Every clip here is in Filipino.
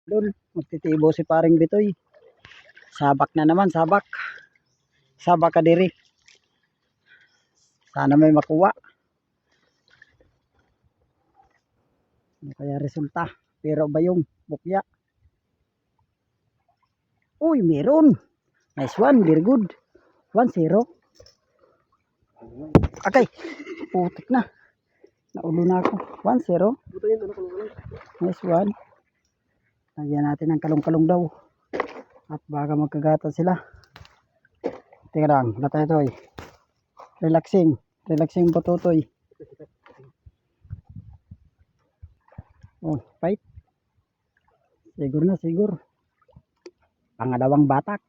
Doon, magtitibo si paring Bitoy. Sabak na naman, sabak. Sabak ka diri. Sana may makuha. Ano kaya resulta? Pero ba yung bukya? Uy, meron. Nice one, very good. 1-0. Okay, putik na. Naulo na ako. 1-0. Nice one. Lagyan natin ng kalong-kalong daw. At baka magkagatan sila. Teka lang, latay ito eh. Relaxing. Relaxing pototoy. Oh, fight. Sigur na, sigur. Pangalawang batak.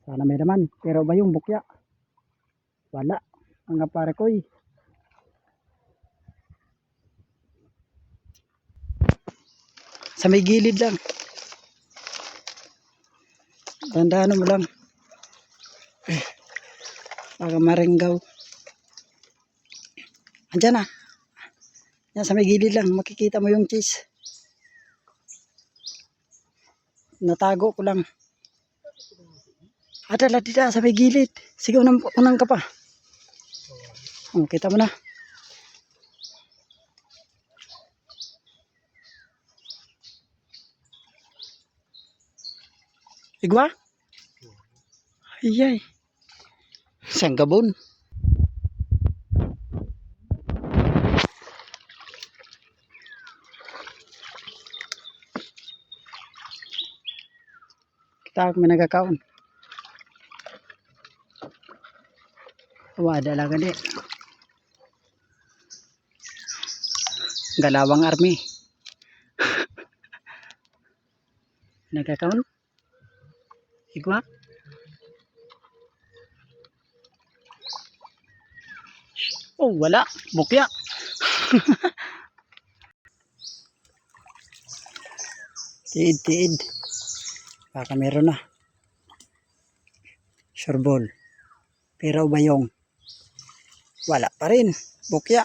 Sana may naman. Pero ba yung bukya? Wala. Mga pare ko eh. Sa may gilid lang. Tandaan mo lang. Baka maringgaw. Andyan na. Yan sa may gilid lang. Makikita mo yung cheese. Natago ko lang. Adala dito sa may gilid. Sige, unang ka pa. Oh, kita mo na. Igwa? Ayay. Siyang gabon. Kita may nagkakaon. Wada lang gali. Galawang army. Nagkakaon? Igwa? Oh, wala. Bukya. Tiid. Baka meron na. Sureball. Pero bayong. Wala pa rin. Bukya.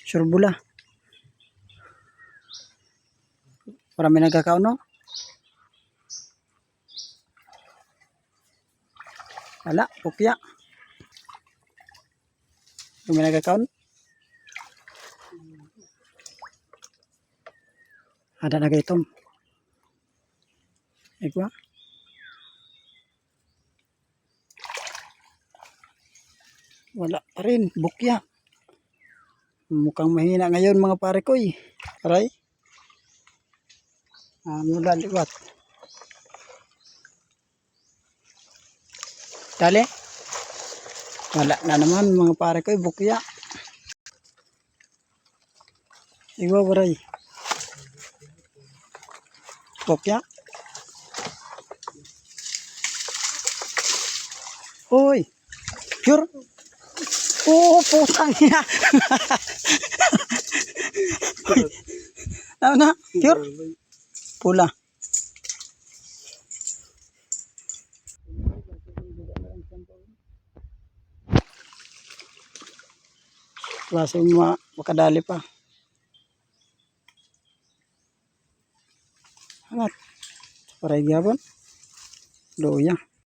Surebula. Marami nagkakaon, no? Wala. Bukya. Marami nagkakaon. Ada na gaytom. Igwa. Wala pa rin. Bukya. Mukhang mahina ngayon mga pare ko eh. Aray. Mula liwat. Dali. Wala na naman mga pare ko eh. Bukya. Igwa waray. Bukya. Uy. Pure. Oh, putang ina. Ano na? Pure? Pula. Klase makadali pa. Hangat. Paray gyapon. Loya.